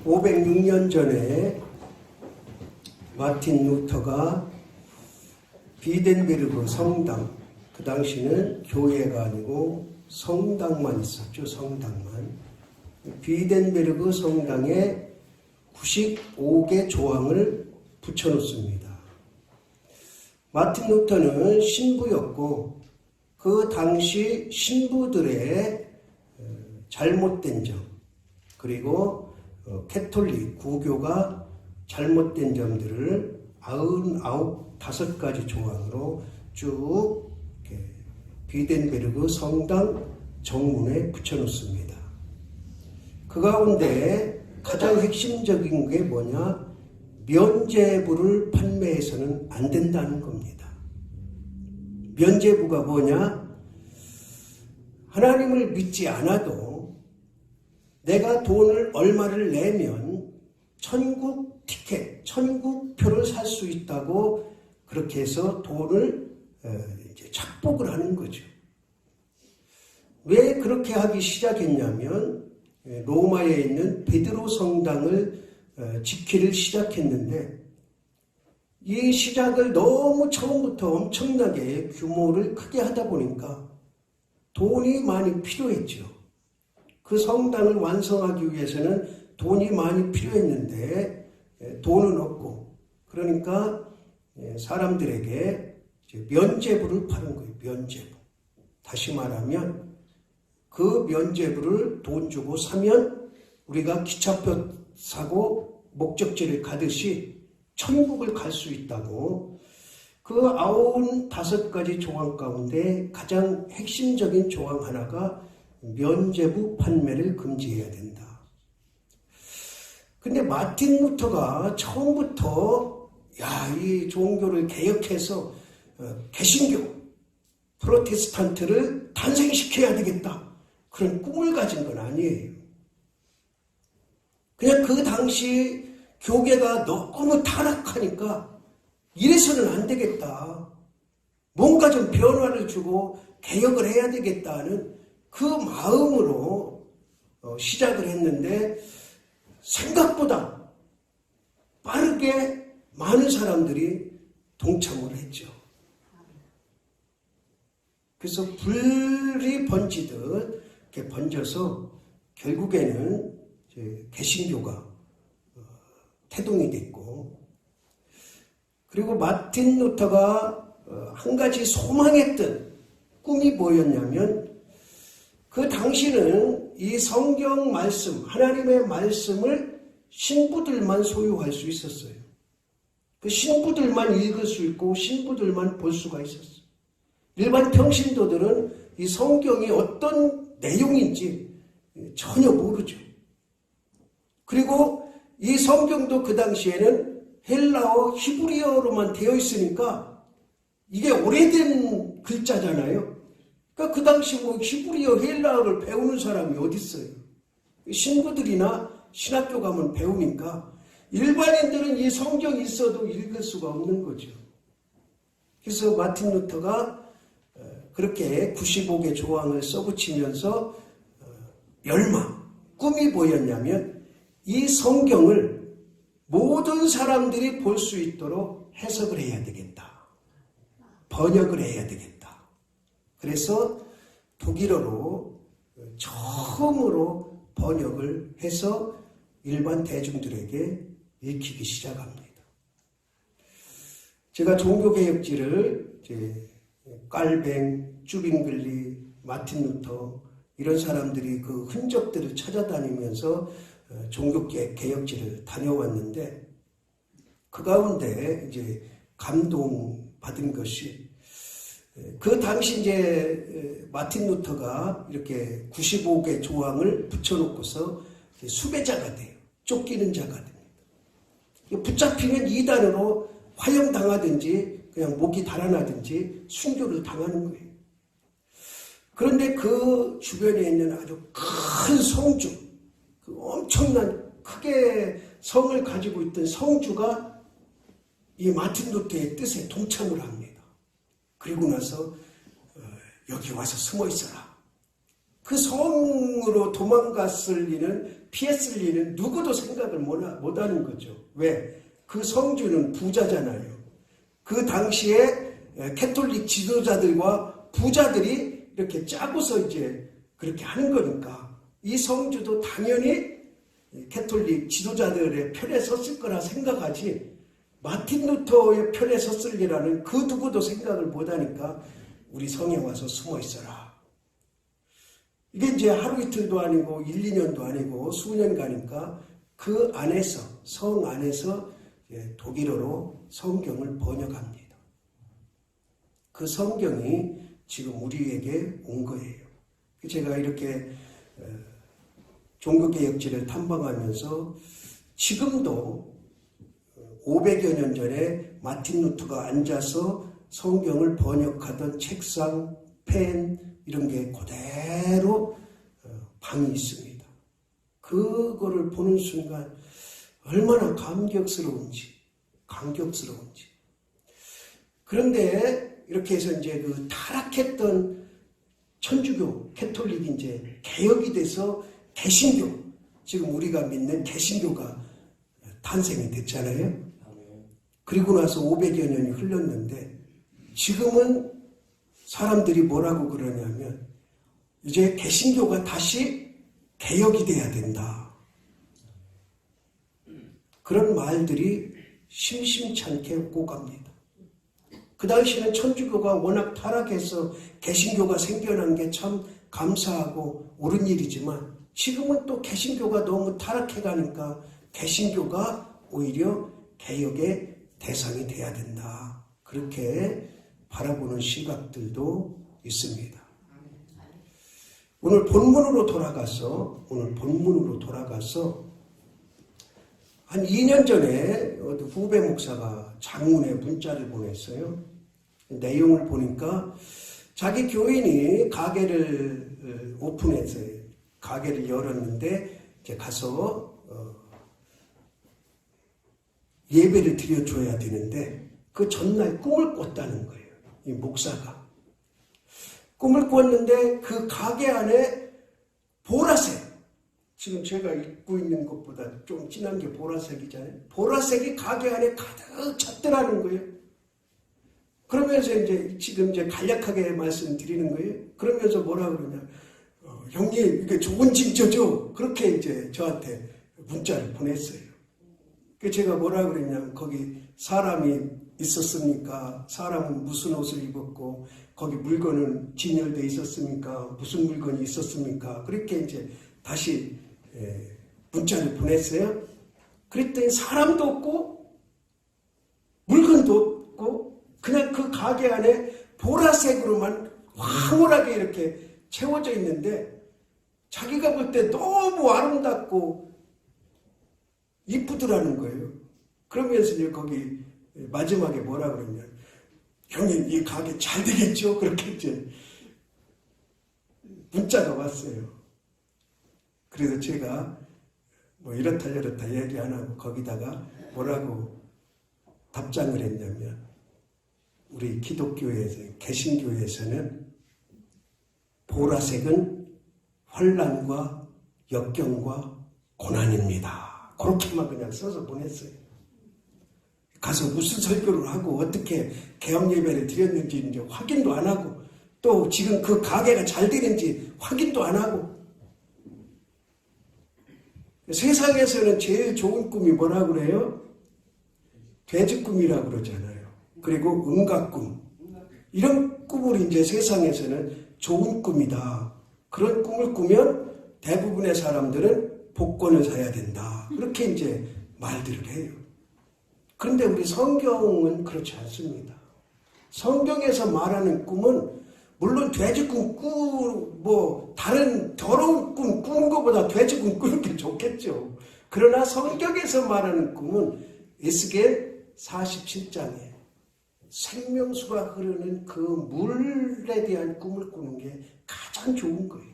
506년 전에 마틴 루터가 비덴베르그 성당, 그 당시는 교회가 아니고 성당만 있었죠. 성당만. 비덴베르그 성당에 95개 조항을 붙여놓습니다. 마틴 루터는 신부였고 그 당시 신부들의 잘못된 점, 그리고 캐톨릭 구교가 잘못된 점들을 95가지 조항으로 쭉 비덴베르그 성당 정문에 붙여놓습니다. 그 가운데 가장 핵심적인 게 뭐냐? 면죄부를 판매해서는 안 된다는 겁니다. 면죄부가 뭐냐? 하나님을 믿지 않아도 내가 돈을 얼마를 내면 천국 티켓, 천국표를 살 수 있다고 그렇게 해서 돈을 이제 착복을 하는 거죠. 왜 그렇게 하기 시작했냐면 로마에 있는 베드로 성당을 짓기를 시작했는데 이 시작을 너무 처음부터 엄청나게 규모를 크게 하다 보니까 돈이 많이 필요했죠. 그 성당을 완성하기 위해서는 돈이 많이 필요했는데 돈은 없고, 그러니까 사람들에게 면죄부를 파는 거예요. 면죄부. 다시 말하면 그 면죄부를 돈 주고 사면 우리가 기차표 사고 목적지를 가듯이 천국을 갈 수 있다고. 그 95가지 조항 가운데 가장 핵심적인 조항 하나가 면죄부 판매를 금지해야 된다. 근데 마틴 루터가 처음부터 이 종교를 개혁해서 개신교, 프로테스탄트를 탄생시켜야 되겠다, 그런 꿈을 가진 건 아니에요. 그냥 그 당시 교계가 너무 타락하니까 이래서는 안 되겠다, 뭔가 좀 변화를 주고 개혁을 해야 되겠다는 그 마음으로 시작을 했는데 생각보다 빠르게 많은 사람들이 동참을 했죠. 그래서 불이 번지듯 이렇게 번져서 결국에는 개신교가 태동이 됐고, 그리고 마틴 루터가 한 가지 소망했던 꿈이 뭐였냐면, 그 당시는 이 성경 말씀, 하나님의 말씀을 신부들만 소유할 수 있었어요. 그 신부들만 읽을 수 있고 신부들만 볼 수가 있었어요. 일반 평신도들은 이 성경이 어떤 내용인지 전혀 모르죠. 그리고 이 성경도 그 당시에는 헬라어, 히브리어로만 되어 있으니까 이게 오래된 글자잖아요. 그러니까 그 당시 히브리어, 헬라어를 배우는 사람이 어디 있어요? 신부들이나 신학교 가면 배우니까 일반인들은 이 성경이 있어도 읽을 수가 없는 거죠. 그래서 마틴 루터가 그렇게 95개 조항을 써붙이면서 열망, 꿈이 뭐였냐면 이 성경을 모든 사람들이 볼 수 있도록 해석을 해야 되겠다, 번역을 해야 되겠다. 그래서 독일어로 처음으로 번역을 해서 일반 대중들에게 읽히기 시작합니다. 제가 종교개혁지를 깔뱅, 쭈빙글리, 마틴 루터 이런 사람들이 그 흔적들을 찾아다니면서 종교개혁지를 다녀왔는데, 그 가운데 이제 감동받은 것이, 그 당시 이제 마틴 루터가 이렇게 95개 조항을 붙여놓고서 수배자가 돼요. 쫓기는 자가 됩니다. 붙잡히면 이단으로 화형당하든지 그냥 목이 달아나든지 순교를 당하는 거예요. 그런데 그 주변에 있는 아주 큰 성주, 그 엄청난 크게 성을 가지고 있던 성주가 이 마틴 루터의 뜻에 동참을 합니다. 그리고 나서 여기 와서 숨어 있어라. 그 성으로 도망갔을 리는, 피했을 리는 누구도 생각을 못하는 거죠. 왜? 그 성주는 부자잖아요. 그 당시에 캐톨릭 지도자들과 부자들이 이렇게 짜고서 이제 그렇게 하는 거니까 이 성주도 당연히 캐톨릭 지도자들의 편에 섰을 거라 생각하지 마틴 루터의 편에 섰을 리라는 그 누구도 생각을 못하니까 우리 성에 와서 숨어 있어라. 이게 이제 하루 이틀도 아니고 1, 2년도 아니고 수년가니까 그 안에서, 성 안에서 독일어로 성경을 번역합니다. 그 성경이 지금 우리에게 온 거예요. 제가 이렇게 종교개혁지를 탐방하면서 지금도 500여 년 전에 마틴 루터가 앉아서 성경을 번역하던 책상, 펜 이런 게 그대로 방이 있습니다. 그거를 보는 순간 얼마나 감격스러운지. 그런데 이렇게 해서 이제 그 타락했던 천주교, 캐톨릭이 이제 개혁이 돼서 개신교, 지금 우리가 믿는 개신교가 탄생이 됐잖아요. 그리고 나서 500여 년이 흘렀는데 지금은 사람들이 뭐라고 그러냐면 이제 개신교가 다시 개혁이 돼야 된다. 그런 말들이 심심찮게 오갑니다. 그 당시에는 천주교가 워낙 타락해서 개신교가 생겨난 게 참 감사하고 옳은 일이지만 지금은 또 개신교가 너무 타락해가니까 개신교가 오히려 개혁의 대상이 돼야 된다. 그렇게 바라보는 시각들도 있습니다. 오늘 본문으로 돌아가서 한 2년 전에 후배 목사가 장문에 문자를 보냈어요. 내용을 보니까 자기 교인이 가게를 오픈해서 가게를 열었는데 이제 가서 예배를 드려줘야 되는데 그 전날 꿈을 꿨다는 거예요. 이 목사가. 꿈을 꿨는데 그 가게 안에 보라색, 지금 제가 입고 있는 것보다 좀 진한 게 보라색이잖아요. 보라색이 가게 안에 가득 찼더라는 거예요. 그러면서 지금 간략하게 말씀드리는 거예요. 그러면서 뭐라 그러냐. 형님, 이게 좋은 징조죠? 그렇게 이제 저한테 문자를 보냈어요. 제가 뭐라 그랬냐면, 거기 사람이 있었습니까? 사람은 무슨 옷을 입었고, 거기 물건은 진열되어 있었습니까? 무슨 물건이 있었습니까? 그렇게 이제 다시 문자를 보냈어요. 그랬더니 사람도 없고, 물건도 없고, 그냥 그 가게 안에 보라색으로만 황홀하게 이렇게 채워져 있는데, 자기가 볼 때 너무 아름답고, 이쁘더라는 거예요. 그러면서 이제 거기 마지막에 뭐라 그러냐. 형님, 이 가게 잘 되겠죠? 그렇게 이제 문자가 왔어요. 그래서 제가 뭐 이렇다 얘기 안 하고 거기다가 뭐라고 답장을 했냐면, 우리 기독교에서, 개신교에서는 보라색은 환난과 역경과 고난입니다. 그렇게만 그냥 써서 보냈어요. 가서 무슨 설교를 하고 어떻게 개혁 예배를 드렸는지 이제 확인도 안 하고, 또 지금 그 가게가 잘 되는지 확인도 안 하고. 세상에서는 제일 좋은 꿈이 뭐라고 그래요? 돼지꿈이라고 그러잖아요. 그리고 응가꿈. 이런 꿈을 이제 세상에서는 좋은 꿈이다. 그런 꿈을 꾸면 대부분의 사람들은 복권을 사야 된다. 그렇게 이제 말들을 해요. 그런데 우리 성경은 그렇지 않습니다. 성경에서 말하는 꿈은 물론 돼지꿈 뭐 다른 더러운 꿈 꾸는 것보다 돼지꿈 꾸는 게 좋겠죠. 그러나 성경에서 말하는 꿈은 에스겔 47장에 생명수가 흐르는 그 물에 대한 꿈을 꾸는 게 가장 좋은 거예요.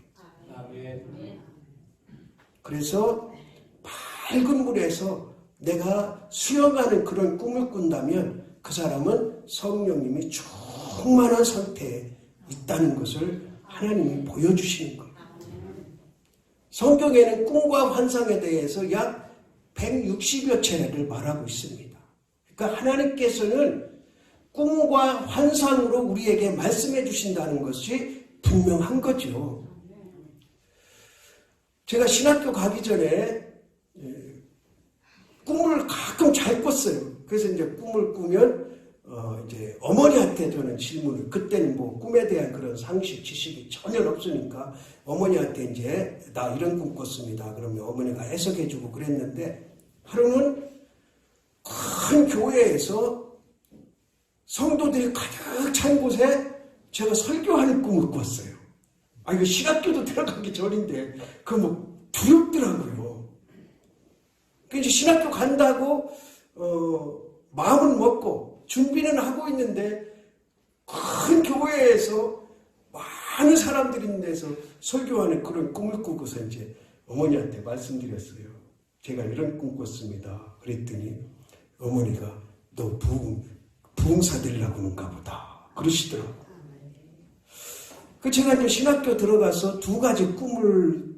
그래서 밝은 물에서 내가 수영하는 그런 꿈을 꾼다면 그 사람은 성령님이 충만한 상태에 있다는 것을 하나님이 보여주시는 거예요. 성경에는 꿈과 환상에 대해서 약 160여 차례를 말하고 있습니다. 그러니까 하나님께서는 꿈과 환상으로 우리에게 말씀해 주신다는 것이 분명한 거죠. 제가 신학교 가기 전에 꿈을 가끔 잘 꿨어요. 그래서 이제 꿈을 꾸면 이제 어머니한테 저는 질문을, 그때는 뭐 꿈에 대한 그런 상식 지식이 전혀 없으니까 어머니한테 이제 나 이런 꿈 꿨습니다. 그러면 어머니가 해석해주고 그랬는데, 하루는 큰 교회에서 성도들이 가득 찬 곳에 제가 설교하는 꿈을 꿨어요. 이거 신학교도 들어가기 전인데 그거 뭐 두렵더라고요. 그래서 신학교 간다고 마음은 먹고 준비는 하고 있는데, 큰 교회에서 많은 사람들이 있는 데서 설교하는 그런 꿈을 꾸고서 이제 어머니한테 말씀드렸어요. 제가 이런 꿈 꿨습니다. 그랬더니 어머니가 너 부흥사 되려고 하는가 보다 그러시더라고요. 제가 이제 신학교 들어가서 두 가지 꿈을,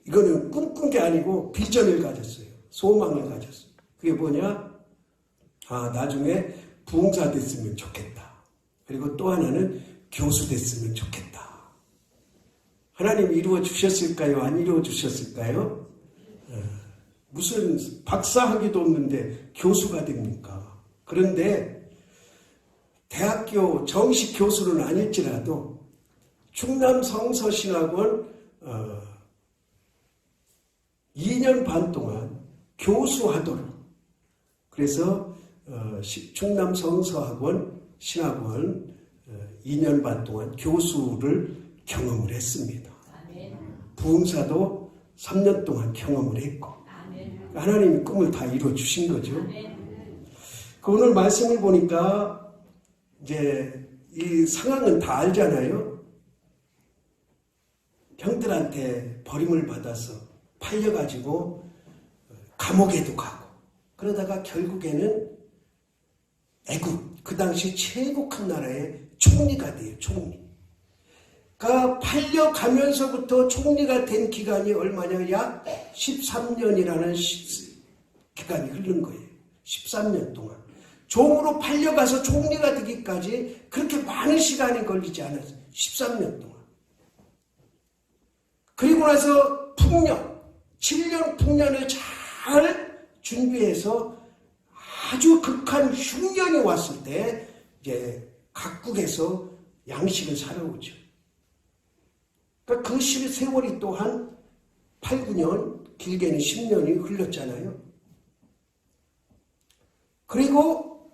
이거는 꿈꾼 게 아니고 비전을 가졌어요. 소망을 가졌어요. 그게 뭐냐? 나중에 부흥사 됐으면 좋겠다. 그리고 또 하나는 교수 됐으면 좋겠다. 하나님이 이루어 주셨을까요? 안 이루어 주셨을까요? 무슨 박사학위도 없는데 교수가 됩니까? 그런데 대학교 정식 교수는 아닐지라도 충남 성서신학원 2년 반 동안 교수하도록, 그래서 충남 성서학원 신학원 2년 반 동안 교수를 경험을 했습니다. 부흥사도 3년 동안 경험을 했고, 하나님이 꿈을 다 이루어 주신 거죠. 오늘 말씀을 보니까 이제 이 상황은 다 알잖아요. 형들한테 버림을 받아서 팔려가지고 감옥에도 가고, 그러다가 결국에는 애국, 그 당시 최고 큰 나라의 총리가 돼요. 총리. 그러니까 팔려가면서부터 총리가 된 기간이 얼마냐? 약 13년이라는 기간이 흐른 거예요. 13년 동안. 종으로 팔려가서 총리가 되기까지 그렇게 많은 시간이 걸리지 않았어요. 13년 동안. 그리고 나서 풍년, 7년 풍년을 잘 준비해서 아주 극한 흉년이 왔을 때 이제 각국에서 양식을 사러 오죠. 그러니까 그 세월이 또한 8, 9년, 길게는 10년이 흘렀잖아요. 그리고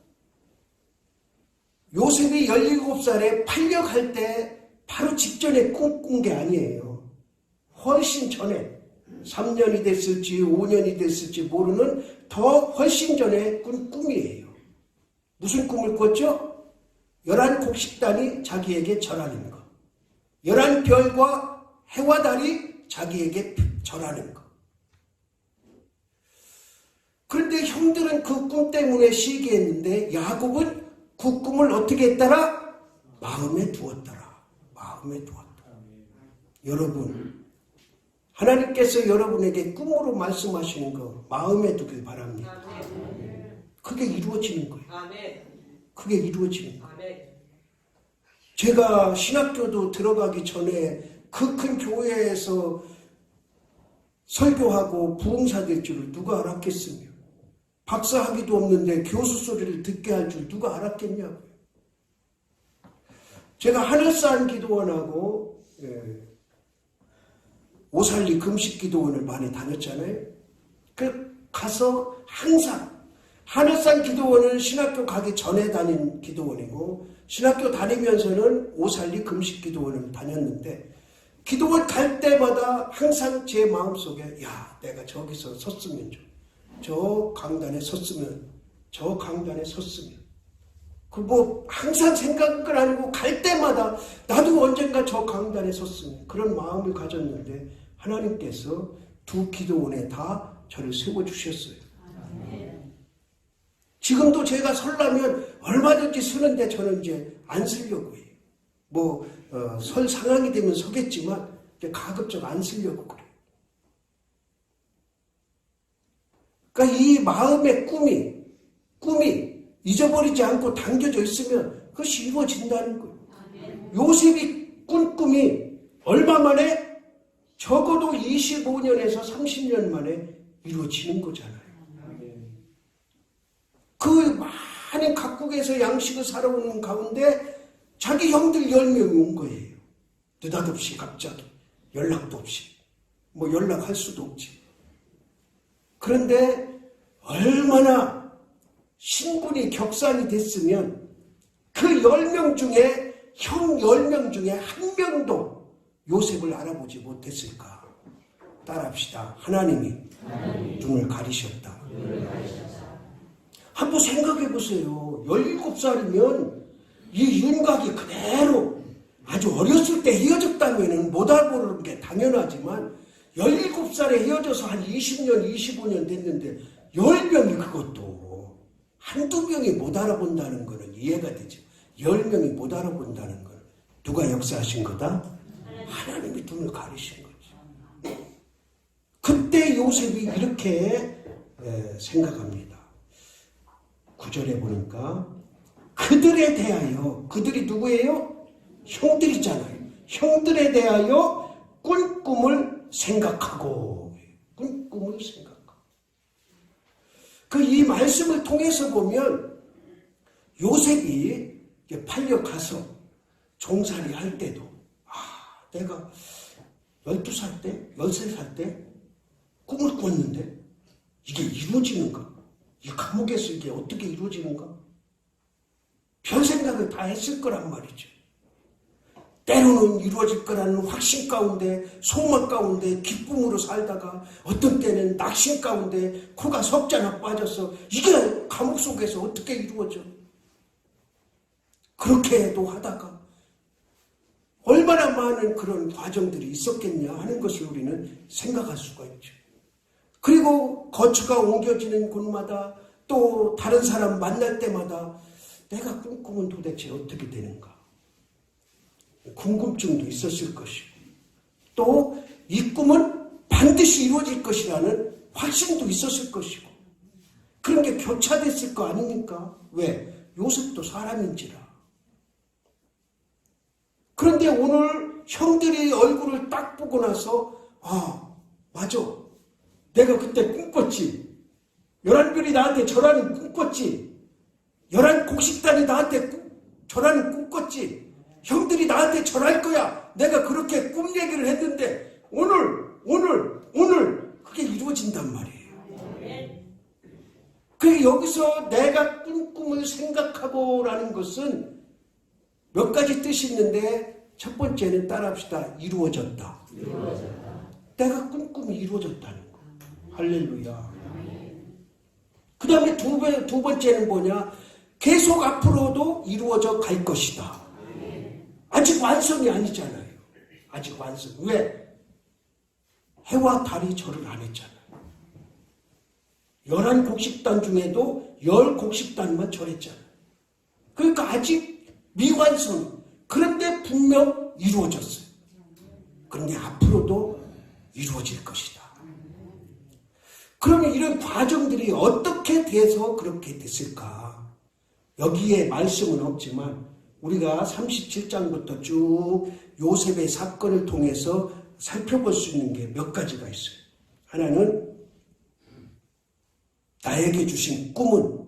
요셉이 17살에 팔려갈 때 바로 직전에 꿈꾼 게 아니에요. 훨씬 전에 3년이 됐을지 5년이 됐을지 모르는 더 훨씬 전에 꾼 꿈이에요. 무슨 꿈을 꿨죠? 11곡식단이 자기에게 절하는 것. 11별과 해와 달이 자기에게 절하는 것. 그런데 형들은 그 꿈 때문에 시기했는데 야곱은 그 꿈을 어떻게 했더라? 마음에 두었더라. 마음에 두었더라. 여러분, 하나님께서 여러분에게 꿈으로 말씀하시는 거 마음에 두길 바랍니다. 그게 이루어지는 거예요. 그게 이루어지는 거예요. 제가 신학교도 들어가기 전에 그 큰 교회에서 설교하고 부흥사 될 줄을 누가 알았겠으며, 박사학위도 없는데 교수 소리를 듣게 할 줄 누가 알았겠냐고요. 제가 하늘산 기도원하고 오살리 금식기도원을 많이 다녔잖아요. 가서 항상 하늘산 기도원은 신학교 가기 전에 다닌 기도원이고, 신학교 다니면서는 오살리 금식기도원을 다녔는데, 기도원 갈 때마다 항상 제 마음속에 내가 저기서 섰으면 저 강단에 섰으면, 저 강단에 섰으면, 항상 생각을 아니고 갈 때마다 나도 언젠가 저 강단에 섰으면, 그런 마음을 가졌는데 하나님께서 두 기도원에 다 저를 세워주셨어요. 지금도 제가 설라면 얼마든지 서는데 저는 이제 안 쓰려고 해요. 설 상황이 되면 서겠지만 이제 가급적 안 쓰려고 그래요. 그러니까 이 마음의 꿈이 잊어버리지 않고 당겨져 있으면 그것이 이루어진다는 거예요. 요셉이 꾼 꿈이 얼마 만에? 적어도 25년에서 30년 만에 이루어지는 거잖아요. 그 많은 각국에서 양식을 살아오는 가운데 자기 형들 10명이 온 거예요. 느닷없이 갑자기 연락도 없이 뭐 연락할 수도 없지. 그런데 얼마나 신분이 격산이 됐으면 그 10명 중에 형 10명 중에 한 명도 요셉을 알아보지 못했을까? 따라합시다. 하나님이 눈을 가리셨다. 한번 생각해 보세요. 17살이면 이 윤곽이 그대로 아주 어렸을 때 헤어졌다면 못 알아보는 게 당연하지만 17살에 헤어져서 한 20년, 25년 됐는데 10명이 그것도 한두 명이 못 알아본다는 거는 이해가 되죠. 10명이 못 알아본다는 건 누가 역사하신 거다? 하나님이 눈을 가리신 거죠. 그때 요셉이 이렇게 생각합니다. 9절에 보니까 그들에 대하여, 그들이 누구예요? 형들이잖아요. 형들에 대하여 꾼 꿈을 생각하고, 꾼 꿈을 생각하고. 이 말씀을 통해서 보면 요셉이 팔려가서 종살이 할 때도 내가 12살 때, 13살 때 꿈을 꿨는데 이게 이루어지는가? 이 감옥에서 이게 어떻게 이루어지는가? 별 생각을 다 했을 거란 말이죠. 때로는 이루어질 거라는 확신 가운데, 소망 가운데, 기쁨으로 살다가 어떤 때는 낙심 가운데 코가 석자나 빠져서 이게 감옥 속에서 어떻게 이루어져? 그렇게도 하다가 얼마나 많은 그런 과정들이 있었겠냐 하는 것을 우리는 생각할 수가 있죠. 그리고 거처가 옮겨지는 곳마다 또 다른 사람 만날 때마다 내가 꾼 꿈은 도대체 어떻게 되는가? 궁금증도 있었을 것이고 또 이 꿈은 반드시 이루어질 것이라는 확신도 있었을 것이고 그런 게 교차됐을 거 아닙니까? 왜? 요셉도 사람인지라. 그런데 오늘 형들이 얼굴을 딱 보고 나서 맞아. 내가 그때 꿈꿨지. 11별이 나한테 절하는 꿈꿨지. 11곡식단이 나한테 절하는 꿈꿨지. 형들이 나한테 절할 거야. 내가 그렇게 꿈 얘기를 했는데 오늘 그게 이루어진단 말이에요. 그래서 여기서 내가 꾼 꿈을 생각하고라는 것은 몇 가지 뜻이 있는데 첫 번째는 따라합시다. 이루어졌다. 내가 꾼 꿈이 이루어졌다는 거. 할렐루야. 그 다음에 두 번째는 뭐냐? 계속 앞으로도 이루어져 갈 것이다. 아직 완성이 아니잖아요. 아직 완성. 왜? 해와 달이 절을 안 했잖아요. 11곡식단 중에도 10곡식단만 절했잖아요. 그러니까 아직 미완성. 그런데 분명 이루어졌어요. 그런데 앞으로도 이루어질 것이다. 그러면 이런 과정들이 어떻게 돼서 그렇게 됐을까? 여기에 말씀은 없지만 우리가 37장부터 쭉 요셉의 사건을 통해서 살펴볼 수 있는 게 몇 가지가 있어요. 하나는 나에게 주신 꿈은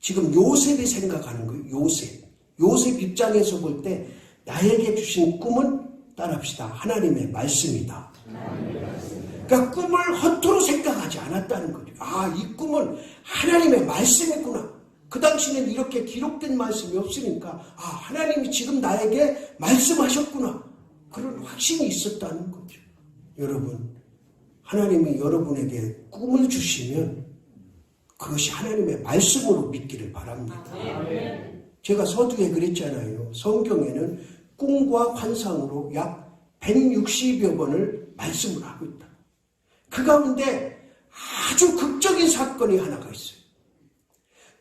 지금 요셉이 생각하는 거예요. 요셉 입장에서 볼 때 나에게 주신 꿈은 따라합시다. 하나님의 말씀이다. 그러니까 꿈을 허투루 생각하지 않았다는 거죠. 이 꿈은 하나님의 말씀이구나. 그 당시에는 이렇게 기록된 말씀이 없으니까 하나님이 지금 나에게 말씀하셨구나. 그런 확신이 있었다는 거죠. 여러분, 하나님이 여러분에게 꿈을 주시면 그것이 하나님의 말씀으로 믿기를 바랍니다. 제가 서두에 그랬잖아요. 성경에는 꿈과 환상으로 약 160여 번을 말씀을 하고 있다. 그 가운데 아주 극적인 사건이 하나가 있어요.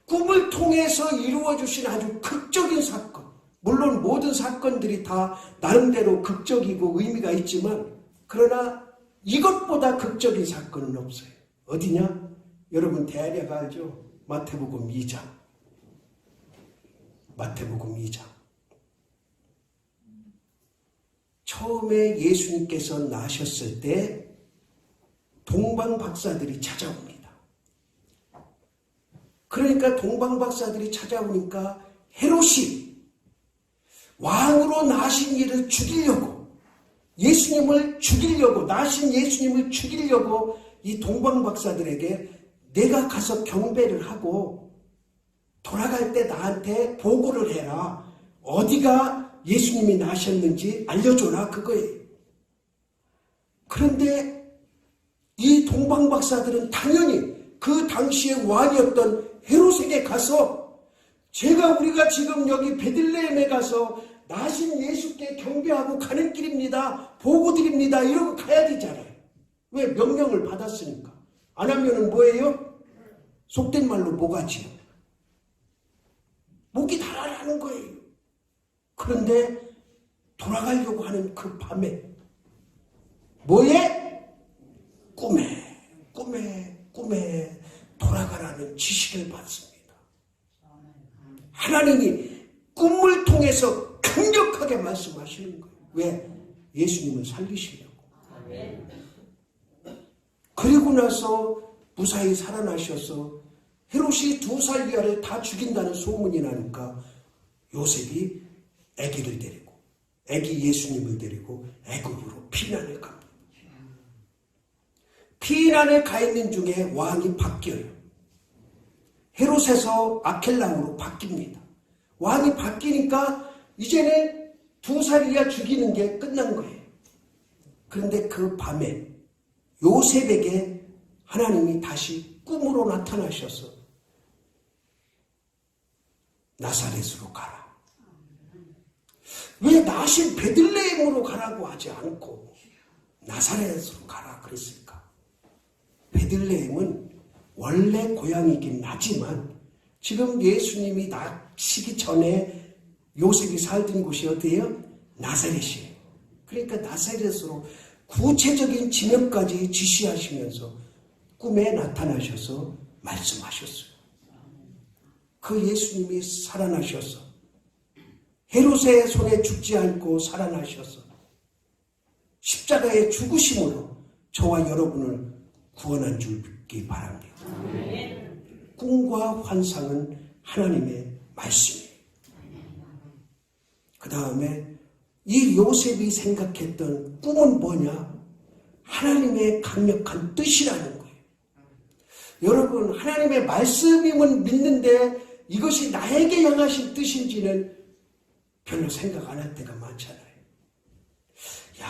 꿈을 통해서 이루어주신 아주 극적인 사건. 물론 모든 사건들이 다 나름대로 극적이고 의미가 있지만 그러나 이것보다 극적인 사건은 없어요. 어디냐? 여러분 대략 알죠? 마태복음 2장. 마태복음 2장. 처음에 예수님께서 나셨을 때 동방박사들이 찾아옵니다. 그러니까 동방박사들이 찾아오니까 헤롯이 왕으로 나신 이를 죽이려고, 예수님을 죽이려고, 나신 예수님을 죽이려고 이 동방박사들에게 내가 가서 경배를 하고 돌아갈 때 나한테 보고를 해라. 어디가 예수님이 나셨는지 알려줘라, 그거예요. 그런데 이 동방박사들은 당연히 그 당시의 왕이었던 헤롯에게 가서 우리가 지금 여기 베들레헴에 가서 나신 예수께 경배하고 가는 길입니다. 보고 드립니다. 이러고 가야 되잖아요. 왜? 명령을 받았으니까. 안 하면은 뭐예요? 속된 말로 뭐가지요? 목이 달아나는 거예요. 그런데 돌아가려고 하는 그 밤에 뭐에? 꿈에 돌아가라는 지시를 받습니다. 하나님이 꿈을 통해서 강력하게 말씀하시는 거예요. 왜? 예수님을 살리시려고. 그리고 나서 무사히 살아나셔서 헤롯이 2살 이하를 다 죽인다는 소문이 나니까 요셉이 아기를 데리고, 아기 예수님을 데리고 애굽으로 피난을 갑니다. 피난에 가 있는 중에 왕이 바뀌어요. 헤롯에서 아켈라오로 바뀝니다. 왕이 바뀌니까 이제는 2살 이하 죽이는 게 끝난 거예요. 그런데 그 밤에 요셉에게 하나님이 다시 꿈으로 나타나셔서 나사렛으로 가라. 왜 나신 베들레헴으로 가라고 하지 않고 나사렛으로 가라 그랬을까? 베들레헴은 원래 고향이긴 하지만 지금 예수님이 나시기 전에 요셉이 살던 곳이 어디예요? 나사렛이에요. 그러니까 나사렛으로 구체적인 지명까지 지시하시면서 꿈에 나타나셔서 말씀하셨어요. 그 예수님이 살아나셔서 헤롯의 손에 죽지 않고 살아나셔서 십자가의 죽으심으로 저와 여러분을 구원한 줄 믿기 바랍니다. 꿈과 환상은 하나님의 말씀이에요. 그 다음에 이 요셉이 생각했던 꿈은 뭐냐? 하나님의 강력한 뜻이라는 거예요. 여러분, 하나님의 말씀임은 믿는데 이것이 나에게 향하신 뜻인지는 별로 생각 안 할 때가 많잖아요. 야,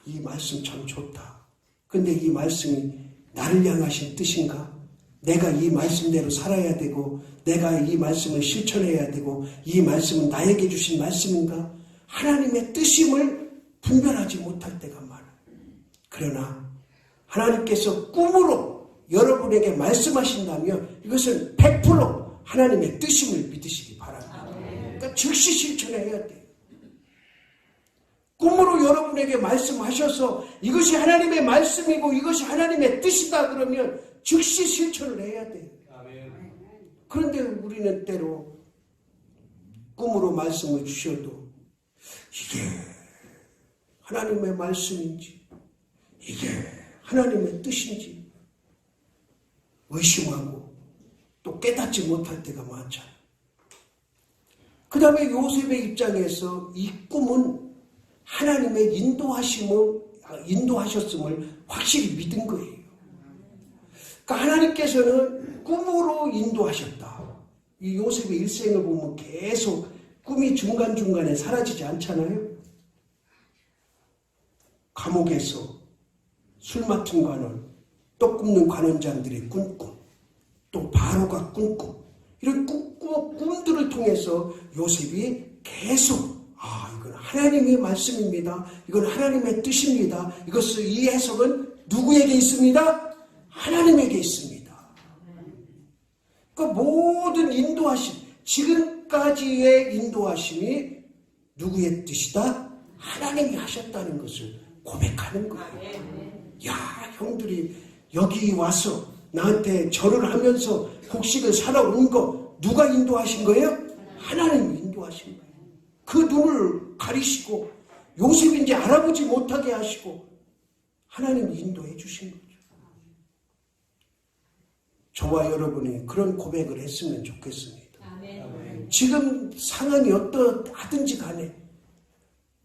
이 말씀 참 좋다. 근데 이 말씀이 나를 향하신 뜻인가? 내가 이 말씀대로 살아야 되고 내가 이 말씀을 실천해야 되고 이 말씀은 나에게 주신 말씀인가? 하나님의 뜻임을 분별하지 못할 때가 많아요. 그러나 하나님께서 꿈으로 여러분에게 말씀하신다면 이것은 100% 하나님의 뜻임을 믿으시기 바랍니다. 그러니까 즉시 실천해야 돼요. 꿈으로 여러분에게 말씀하셔서 이것이 하나님의 말씀이고 이것이 하나님의 뜻이다 그러면 즉시 실천을 해야 돼요. 그런데 우리는 때로 꿈으로 말씀을 주셔도 이게 하나님의 말씀인지 이게 하나님의 뜻인지 의심하고 또 깨닫지 못할 때가 많잖아요. 그 다음에 요셉의 입장에서 이 꿈은 하나님의 인도하셨음을 확실히 믿은 거예요. 그러니까 하나님께서는 꿈으로 인도하셨다. 이 요셉의 일생을 보면 계속 꿈이 중간중간에 사라지지 않잖아요. 감옥에서 술 맡은 관원, 떡 굽는 관원장들이 꾼 꿈, 또 바로가 꾼 꿈, 이런 꿈들을 통해서 요셉이 계속 이건 하나님의 말씀입니다. 이건 하나님의 뜻입니다. 이 해석은 누구에게 있습니다? 하나님에게 있습니다. 그 모든 인도하심, 지금까지의 인도하심이 누구의 뜻이다? 하나님이 하셨다는 것을 고백하는 거예요. 야, 형들이 여기 와서 나한테 절을 하면서 곡식을 살아온 거 누가 인도하신 거예요? 하나님이 인도하신 거예요. 그 눈을 가리시고 요셉인지 알아보지 못하게 하시고 하나님이 인도해 주신 거죠. 저와 여러분이 그런 고백을 했으면 좋겠습니다. 지금 상황이 어떠하든지 간에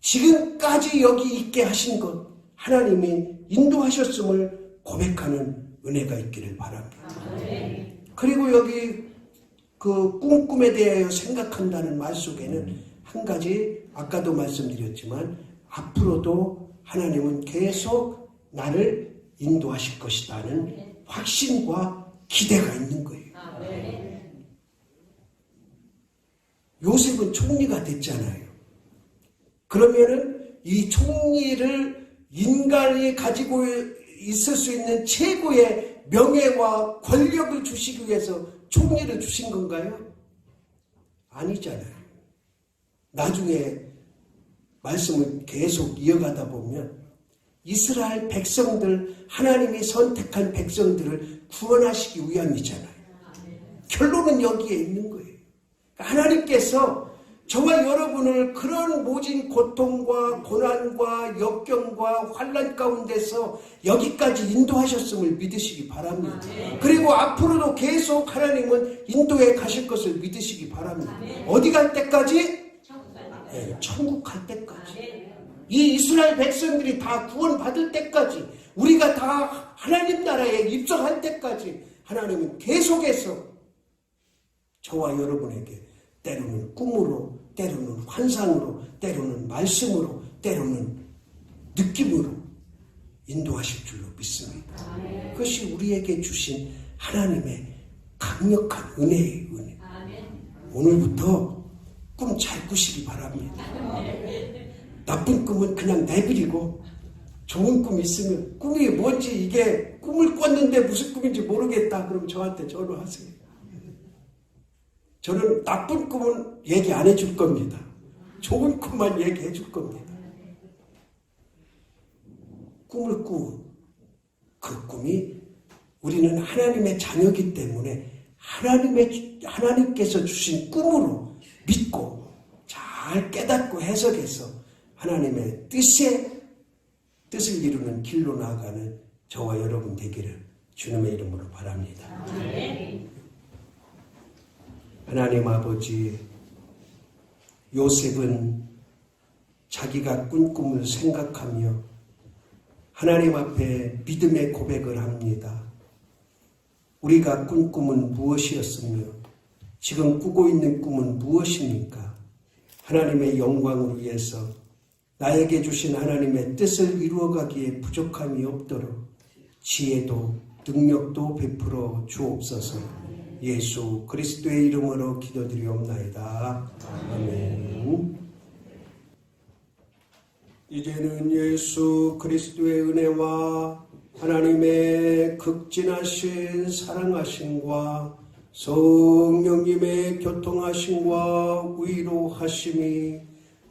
지금까지 여기 있게 하신 것 하나님이 인도하셨음을 고백하는 은혜가 있기를 바랍니다. 그리고 여기 그 꿈에 대하여 생각한다는 말 속에는 한 가지 아까도 말씀드렸지만 앞으로도 하나님은 계속 나를 인도하실 것이라는 확신과 기대가 있는 거예요. 요셉은 총리가 됐잖아요. 그러면은 이 총리를 인간이 가지고 있을 수 있는 최고의 명예와 권력을 주시기 위해서 총리를 주신 건가요? 아니잖아요. 나중에 말씀을 계속 이어가다 보면 이스라엘 백성들, 하나님이 선택한 백성들을 구원하시기 위함이잖아요. 결론은 여기에 있는 거예요. 하나님께서 저와 여러분을 그런 모진 고통과 고난과 역경과 환난 가운데서 여기까지 인도하셨음을 믿으시기 바랍니다. 그리고 앞으로도 계속 하나님은 인도해 가실 것을 믿으시기 바랍니다. 어디 갈 때까지? 네, 천국 갈 때까지. 이 이스라엘 백성들이 다 구원받을 때까지, 우리가 다 하나님 나라에 입성할 때까지 하나님은 계속해서 저와 여러분에게 때로는 꿈으로, 때로는 환상으로, 때로는 말씀으로, 때로는 느낌으로 인도하실 줄로 믿습니다. 그것이 우리에게 주신 하나님의 강력한 은혜의 은혜. 오늘부터 꿈 잘 꾸시기 바랍니다. 나쁜 꿈은 그냥 내버리고 좋은 꿈이 있으면 꿈이 뭔지 이게 꿈을 꿨는데 무슨 꿈인지 모르겠다 그럼 저한테 전화하세요. 저는 나쁜 꿈은 얘기 안 해줄 겁니다. 좋은 꿈만 얘기해 줄 겁니다. 꿈을 꾸은 그 꿈이 우리는 하나님의 자녀이기 때문에 하나님께서 주신 꿈으로 믿고 잘 깨닫고 해석해서 하나님의 뜻을 이루는 길로 나아가는 저와 여러분 되기를 주님의 이름으로 바랍니다. 하나님 아버지, 요셉은 자기가 꾼 꿈을 생각하며 하나님 앞에 믿음의 고백을 합니다. 우리가 꾼 꿈은 무엇이었으며 지금 꾸고 있는 꿈은 무엇입니까? 하나님의 영광을 위해서 나에게 주신 하나님의 뜻을 이루어가기에 부족함이 없도록 지혜도 능력도 베풀어 주옵소서. 예수 그리스도의 이름으로 기도드리옵나이다. 아멘. 이제는 예수 그리스도의 은혜와 하나님의 극진하신 사랑하심과 성령님의 교통하심과 위로하심이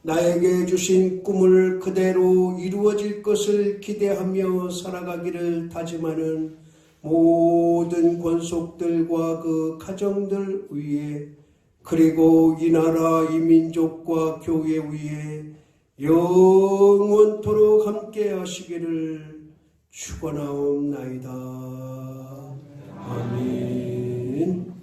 나에게 주신 꿈을 그대로 이루어질 것을 기대하며 살아가기를 다짐하는 모든 권속들과 그 가정들 위에, 그리고 이 나라 이 민족과 교회 위에 영원토록 함께 하시기를 축원하옵나이다. 아멘.